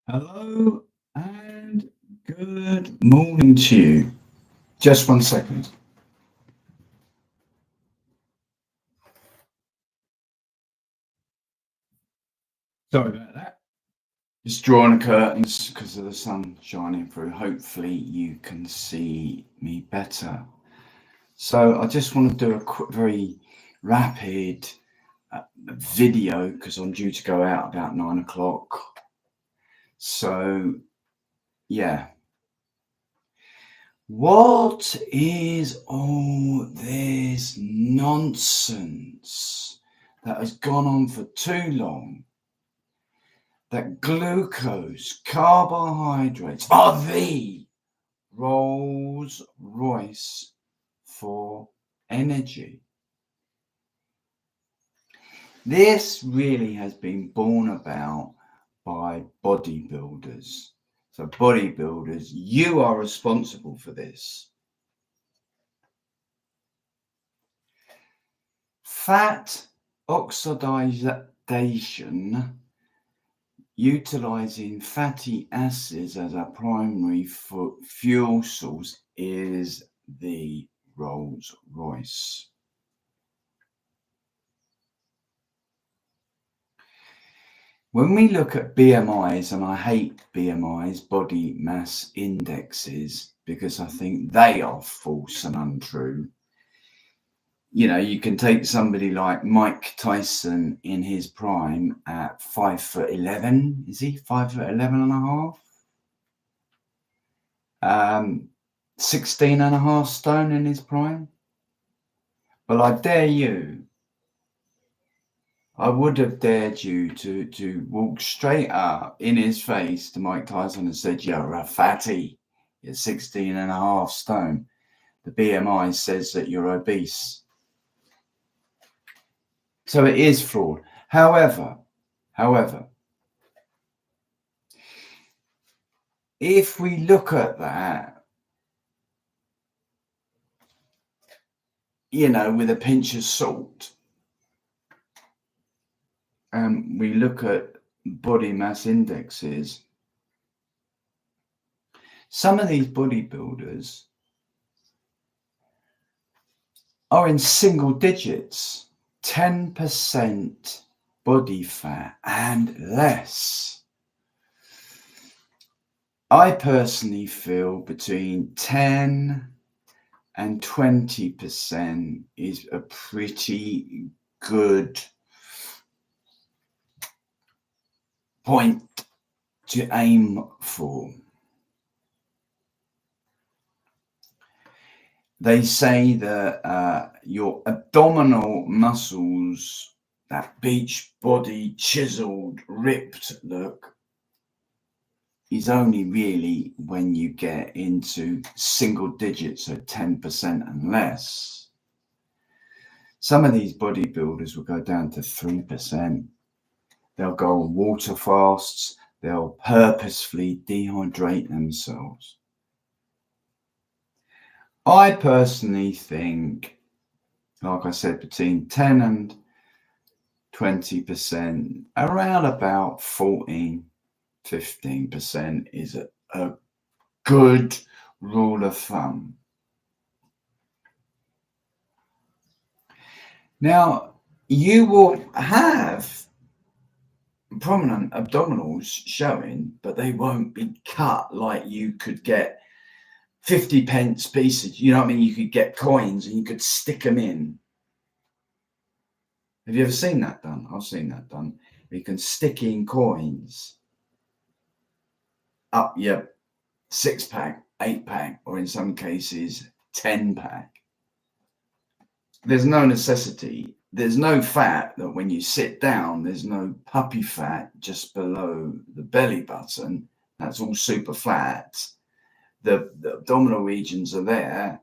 Hello and good morning to you. Just 1 second. Sorry about that. Just drawing the curtains because of the sun shining through. Hopefully you can see me better. So I just want to do a quick, very rapid video because I'm due to go out about 9 o'clock. So yeah. What is all this nonsense that has gone on for too long? That glucose, carbohydrates are the Rolls Royce for energy. This really has been borne about by bodybuilders. So bodybuilders, you are responsible for this. Fat oxidation, utilizing fatty acids as a primary fuel source, is the Rolls Royce. When we look at BMIs, and I hate BMIs, body mass indexes, because I think they are false and untrue. You know, you can take somebody like Mike Tyson in his prime at 5'11", is he 5'11" and a half? 16 and a half stone in his prime. Well, I dare you, I would have dared you to walk straight up in his face to Mike Tyson and said, "You're a fatty, you're 16 and a half stone. The BMI says that you're obese." So it is fraud. However, if we look at that, you know, with a pinch of salt, and we look at body mass indexes, some of these bodybuilders are in single digits, 10% body fat and less. I personally feel between 10 and 20% is a pretty good point to aim for. They say that your abdominal muscles, that beach body, chiseled, ripped look, is only really when you get into single digits, so 10% and less. Some of these bodybuilders will go down to 3%. They'll go on water fasts. They'll purposefully dehydrate themselves. I personally think, like I said, between 10 and 20%, around about 14-15% is a good rule of thumb. Now, you will have prominent abdominals showing, but they won't be cut like you could get 50p pieces. You know what I mean? You could get coins and you could stick them in. Have you ever seen that done? I've seen that done. You can stick in coins up your 6-pack, 8-pack, or in some cases 10-pack. There's no necessity. There's no fat that when you sit down, there's no puppy fat just below the belly button. That's all super flat. The abdominal regions are there.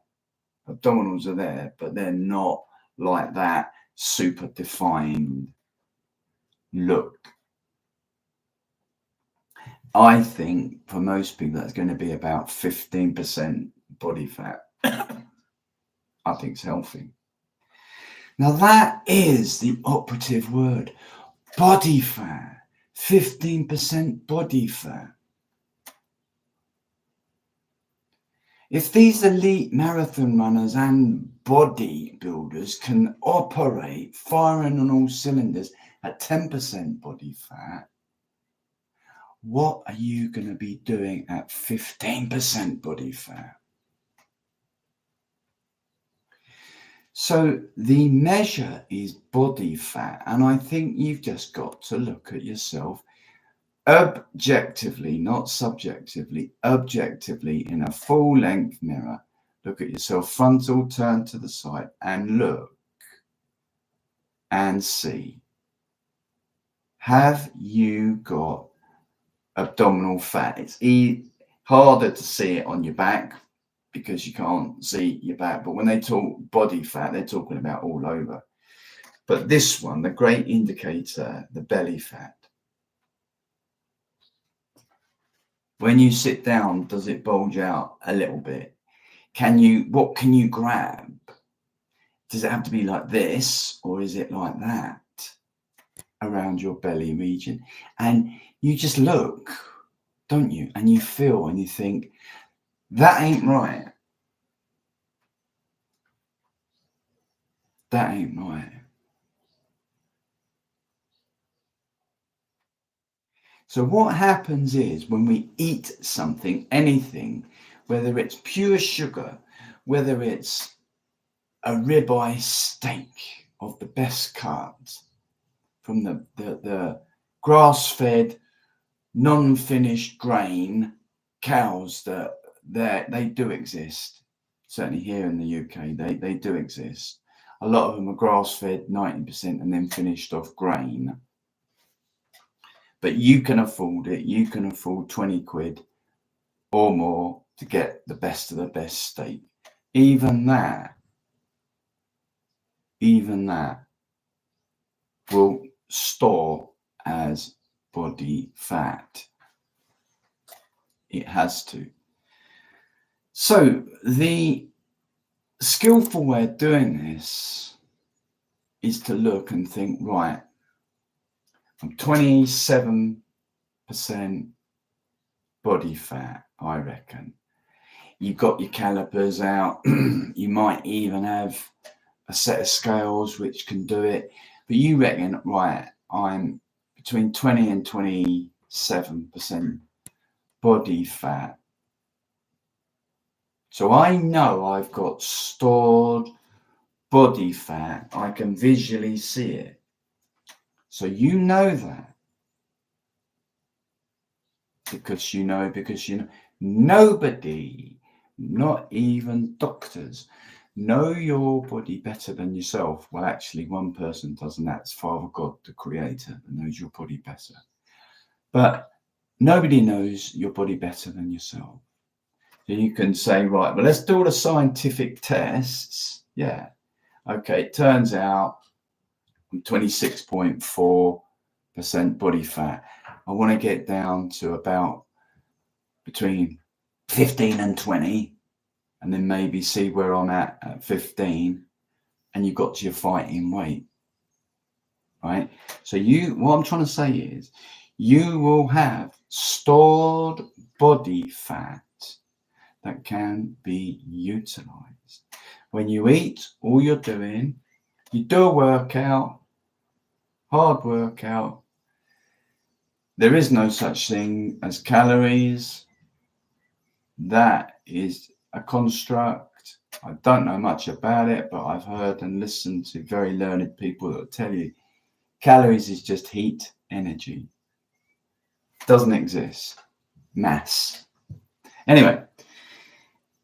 Abdominals are there, but they're not like that super defined look. I think for most people that's going to be about 15% body fat. I think it's healthy. Now that is the operative word, body fat. 15% body fat. If these elite marathon runners and bodybuilders can operate firing on all cylinders at 10% body fat, what are you going to be doing at 15% body fat? So the measure is body fat, and I think you've just got to look at yourself objectively, not subjectively, objectively in a full-length mirror. Look at yourself frontal, turn to the side, and look and see. Have you got abdominal fat? It's harder to see it on your back because you can't see your back. But when they talk body fat, they're talking about all over. But this one, the great indicator, the belly fat. When you sit down, does it bulge out a little bit? What can you grab? Does it have to be like this, or is it like that around your belly region? And you just look, don't you? And you feel and you think, that ain't right. That ain't right. So what happens is when we eat something, anything, whether it's pure sugar, whether it's a ribeye steak of the best cut from the grass-fed, non-finished grain cows that they do exist. Certainly here in the UK, they do exist. A lot of them are grass-fed, 90%, and then finished off grain. But you can afford it. You can afford 20 quid or more to get the best of the best steak. Even that will store as body fat. It has to. So the skillful way of doing this is to look and think, right, I'm 27% body fat, I reckon. You've got your calipers out. You might even have a set of scales which can do it. But you reckon, right, I'm between 20 and 27% body fat. So I know I've got stored body fat. I can visually see it. So you know that. Because you know. Nobody, not even doctors, know your body better than yourself. Well, actually, one person does, and that's Father God, the Creator, that knows your body better. But nobody knows your body better than yourself. So you can say, right, well, let's do all the scientific tests. Yeah. Okay, it turns out I'm 26.4% body fat. I want to get down to about between 15 and 20, and then maybe see where I'm at 15, and you got to your fighting weight, right? So what I'm trying to say is you will have stored body fat that can be utilized. When you eat, all you're doing, you do a workout, hard workout. There is no such thing as calories. That is a construct. I don't know much about it, but I've heard and listened to very learned people that will tell you calories is just heat, energy. Doesn't exist. Mass. Anyway,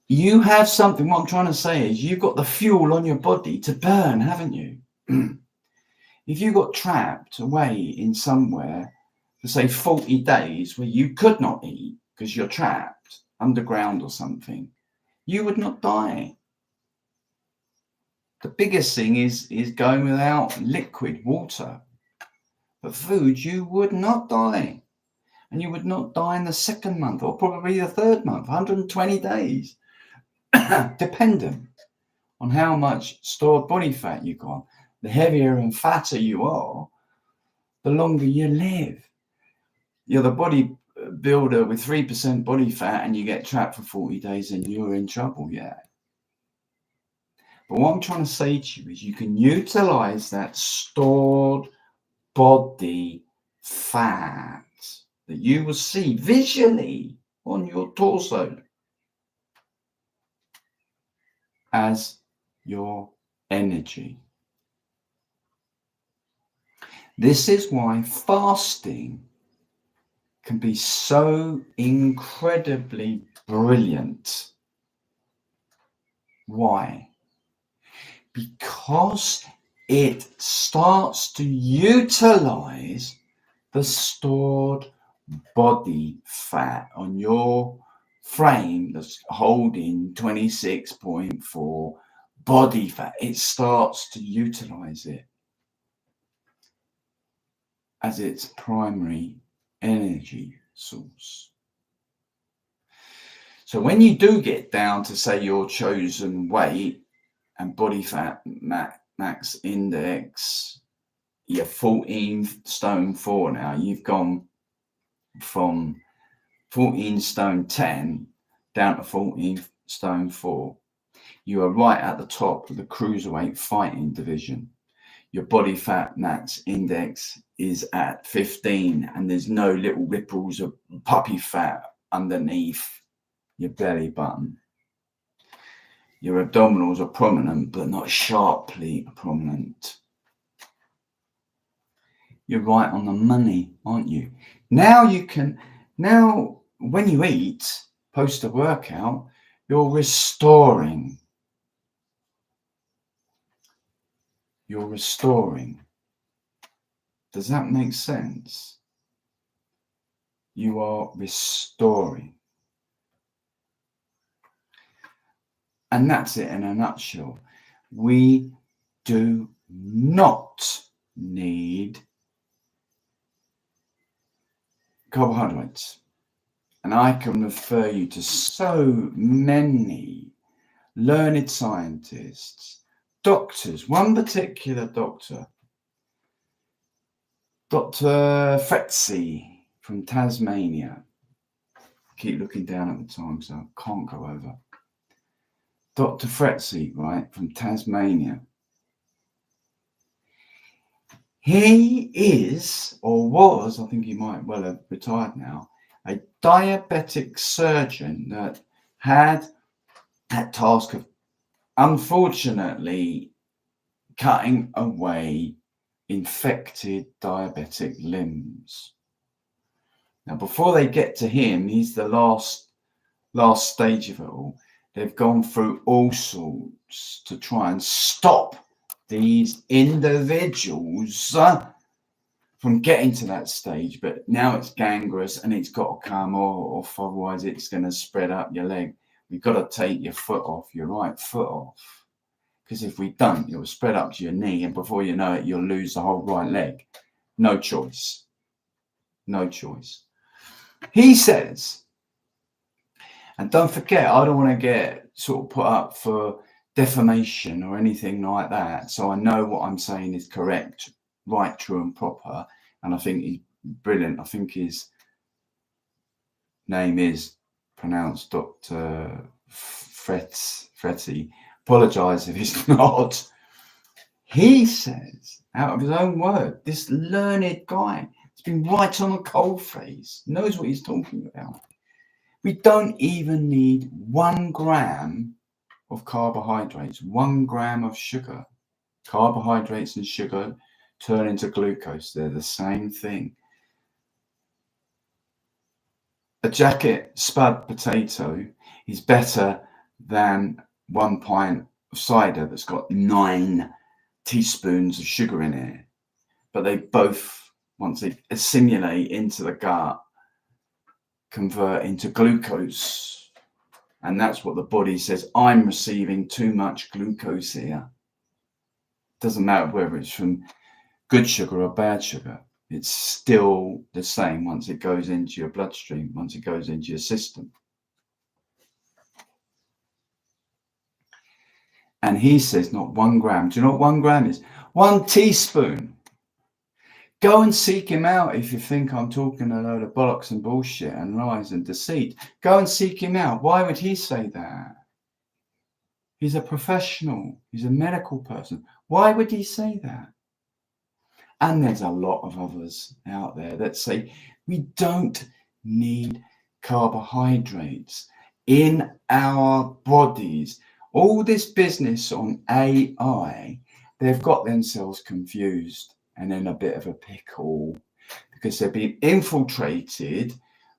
you have something. What I'm trying to say is you've got the fuel on your body to burn, haven't you? If you got trapped away in somewhere for say 40 days where you could not eat because you're trapped underground or something, you would not die. The biggest thing is going without liquid water. But food, you would not die. And you would not die in the second month or probably the third month, 120 days. Dependent on how much stored body fat you got. The heavier and fatter you are, the longer you live. you're the bodybuilder with 3% body fat and you get trapped for 40 days and you're in trouble, yeah. But what I'm trying to say to you is you can utilize that stored body fat that you will see visually on your torso as your energy. This is why fasting can be so incredibly brilliant. Why? Because it starts to utilize the stored body fat on your frame that's holding 26.4 body fat. It starts to utilize it as its primary energy source. So when you do get down to, say, your chosen weight and body fat max index, you're 14 stone 4 now. You've gone from 14 stone 10 down to 14 stone 4. You are right at the top of the cruiserweight fighting division. Your body fat max index is at 15 and there's no little ripples of puppy fat underneath your belly button. Your abdominals are prominent but not sharply prominent. You're right on the money, aren't you? Now when you eat post a workout, you're restoring. You're restoring. Does that make sense? You are restoring. And that's it in a nutshell. We do not need carbohydrates. And I can refer you to so many learned scientists, doctors, one particular doctor, Dr. Fretzi from Tasmania. Keep looking down at the time so I can't go over. Dr. Fretzi, right, from Tasmania. He is, or was, I think he might well have retired now, a diabetic surgeon that had that task of, unfortunately, cutting away infected diabetic limbs. Now, before they get to him, he's the last stage of it all. They've gone through all sorts to try and stop these individuals from getting to that stage, but now it's gangrenous and it's got to come off, otherwise it's going to spread up your leg. We've got to take your foot off, your right foot off, because if we don't, it will spread up to your knee, and before you know it, you'll lose the whole right leg. No choice. No choice. He says, and don't forget, I don't want to get sort of put up for defamation or anything like that. So I know what I'm saying is correct, right, true and proper. And I think he's brilliant. I think his name is pronounced Dr. Fretzi. Apologise if it's not. He says, out of his own word, this learned guy has been right on a coalface, knows what he's talking about. We don't even need 1 gram of carbohydrates, 1 gram of sugar. Carbohydrates and sugar turn into glucose. They're the same thing. A jacket spud potato is better than 1 pint of cider that's got 9 teaspoons of sugar in it. But they both, once they assimilate into the gut, convert into glucose. And that's what the body says, I'm receiving too much glucose here. Doesn't matter whether it's from good sugar or bad sugar. It's still the same once it goes into your bloodstream, once it goes into your system. And he says not 1 gram. Do you know what 1 gram is? 1 teaspoon. Go and seek him out if you think I'm talking a load of bollocks and bullshit and lies and deceit. Go and seek him out. Why would he say that? He's a professional. He's a medical person. Why would he say that? And there's a lot of others out there that say we don't need carbohydrates in our bodies. All this business on AI, they've got themselves confused and in a bit of a pickle because they're being infiltrated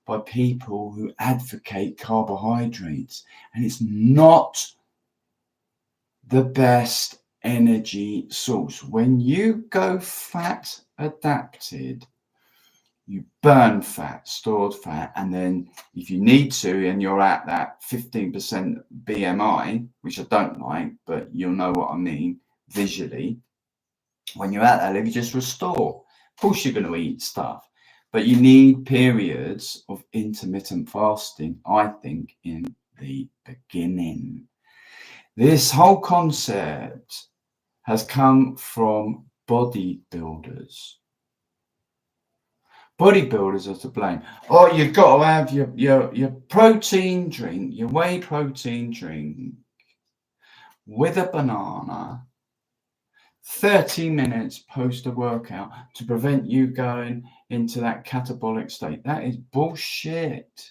by people who advocate carbohydrates, and it's not the best energy source. When you go fat adapted, you burn fat, stored fat, and then if you need to and you're at that 15% BMI, which I don't like, but you'll know what I mean visually, when you're at that level, you just restore. Of course you're going to eat stuff, but you need periods of intermittent fasting, I think, in the beginning. This whole concept has come from bodybuilders. Bodybuilders are to blame. Oh, you've got to have your protein drink, your whey protein drink with a banana 30 minutes post a workout to prevent you going into that catabolic state. That is bullshit.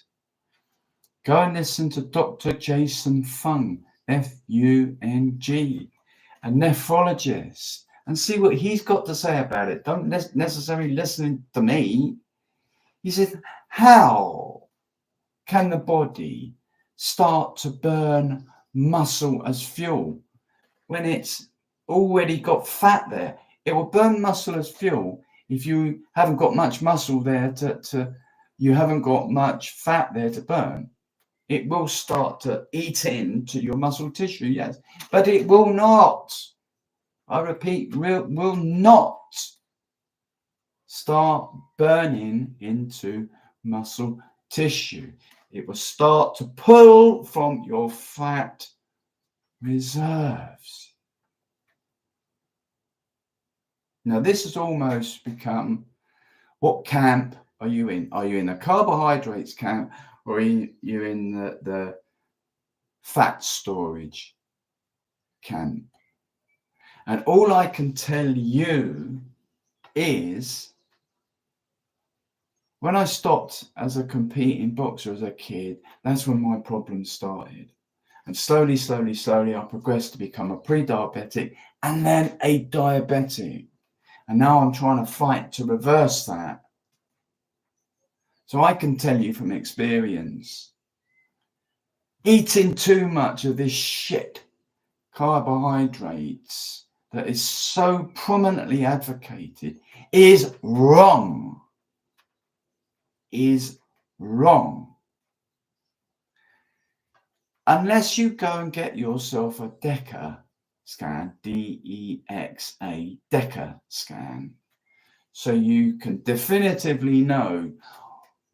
Go and listen to Dr. Jason Fung, F-U-N-G, a nephrologist, and see what he's got to say about it. Don't necessarily listen to me. He said, how can the body start to burn muscle as fuel when it's already got fat there? It will burn muscle as fuel if you haven't got much muscle there you haven't got much fat there to burn. It will start to eat into your muscle tissue, yes, but it will not, I repeat, will not start burning into muscle tissue. It will start to pull from your fat reserves. Now, this has almost become, what camp are you in? Are you in the carbohydrates camp, or are you in the fat storage camp? And all I can tell you is, when I stopped as a competing boxer as a kid, that's when my problems started. And slowly, I progressed to become a pre-diabetic and then a diabetic. And now I'm trying to fight to reverse that. So I can tell you from experience, eating too much of this shit carbohydrates that is so prominently advocated is wrong. Is wrong. Unless you go and get yourself a DEXA scan, D-E-X-A, DEXA scan, so you can definitively know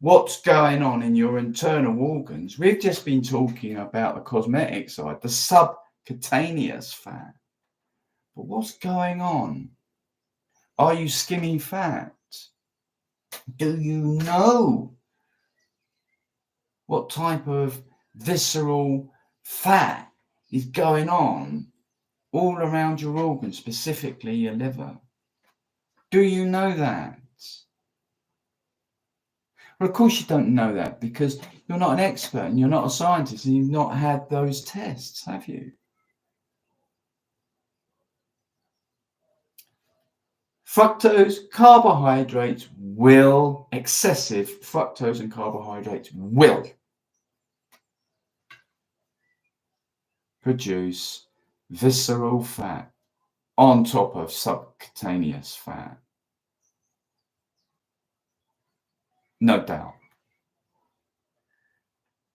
what's going on in your internal organs. We've just been talking about the cosmetic side, the subcutaneous fat. But what's going on? Are you skimming fat? Do you know what type of visceral fat is going on all around your organs, specifically your liver? Do you know that? Well, of course you don't know that, because you're not an expert and you're not a scientist and you've not had those tests, have you? Fructose, carbohydrates will, excessive fructose and carbohydrates will produce visceral fat on top of subcutaneous fat. No doubt.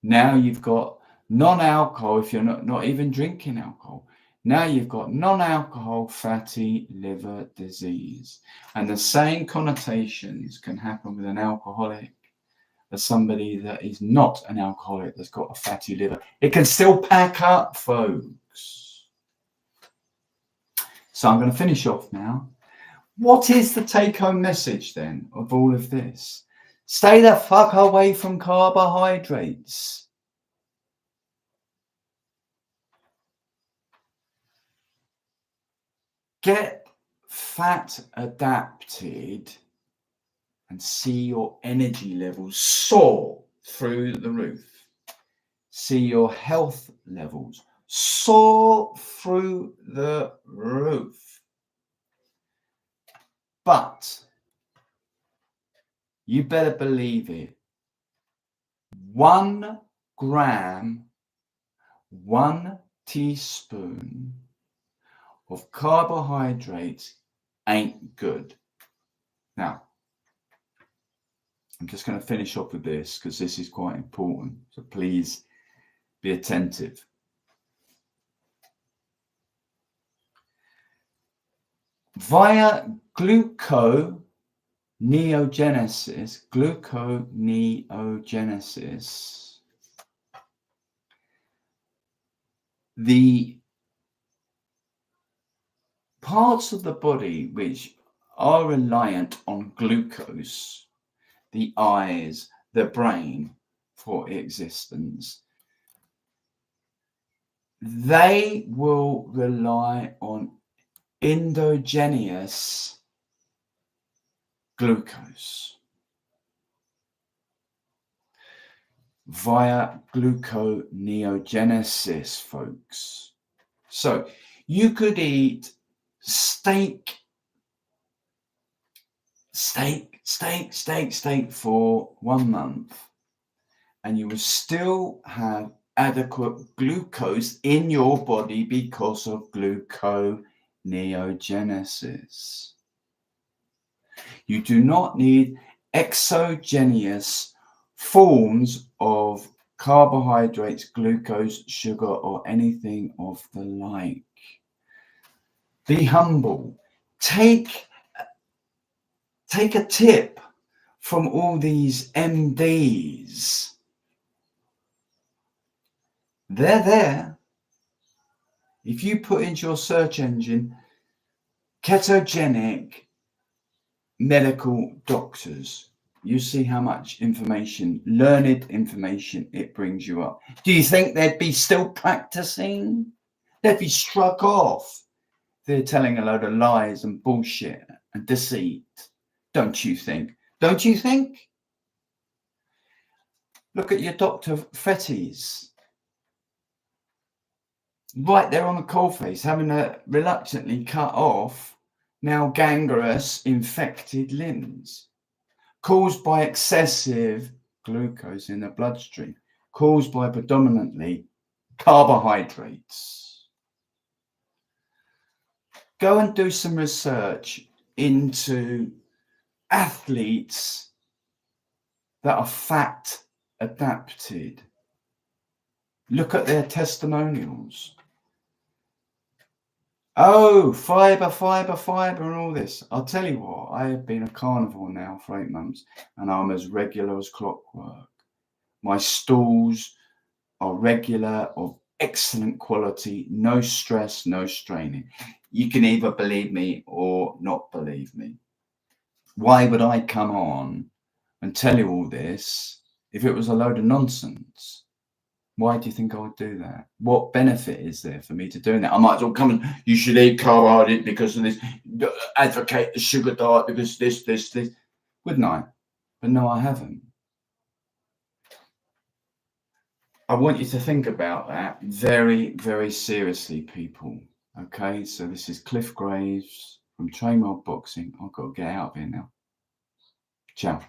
Now you've got non-alcohol, if you're not even drinking alcohol. Now you've got non-alcohol fatty liver disease. And the same connotations can happen with an alcoholic as somebody that is not an alcoholic that's got a fatty liver. It can still pack up, folks. So I'm going to finish off now. What is the take-home message then of all of this? Stay the fuck away from carbohydrates. Get fat adapted and see your energy levels soar through the roof. See your health levels soar through the roof. But you better believe it. 1 gram, 1 teaspoon of carbohydrates ain't good. Now, I'm just going to finish off with this because this is quite important. So please be attentive. Via gluconeogenesis, the parts of the body which are reliant on glucose, the eyes, the brain for existence, they will rely on endogenous glucose via gluconeogenesis, folks. So you could eat steak for 1 month and you will still have adequate glucose in your body because of gluconeogenesis. You do not need exogenous forms of carbohydrates, glucose, sugar, or anything of the like. Be humble. Take a tip from all these MDs. They're there. If you put into your search engine ketogenic medical doctors, you see how much information, learned information, it brings you up. Do you think they'd be still practicing? They'd be struck off. They're telling a load of lies and bullshit and deceit. Don't you think? Don't you think? Look at your Dr. Fetties. Right there on the coalface, having a reluctantly cut off, now gangrenous, infected limbs, caused by excessive glucose in the bloodstream, caused by predominantly carbohydrates. Go and do some research into athletes that are fat adapted. Look at their testimonials. Oh, fiber, and all this. I'll tell you what, I have been a carnivore now for 8 months and I'm as regular as clockwork. My stools are regular, of excellent quality, no stress, no straining. You can either believe me or not believe me. Why would I come on and tell you all this if it was a load of nonsense? Why do you think I would do that? What benefit is there for me to doing that? I might as well come and you should eat carbohydrate because of this, advocate the sugar diet because this, wouldn't I? But no, I haven't. I want you to think about that very, very seriously, people. Okay, so this is Cliff Graves from Trainwell Boxing. I've got to get out of here now. Ciao.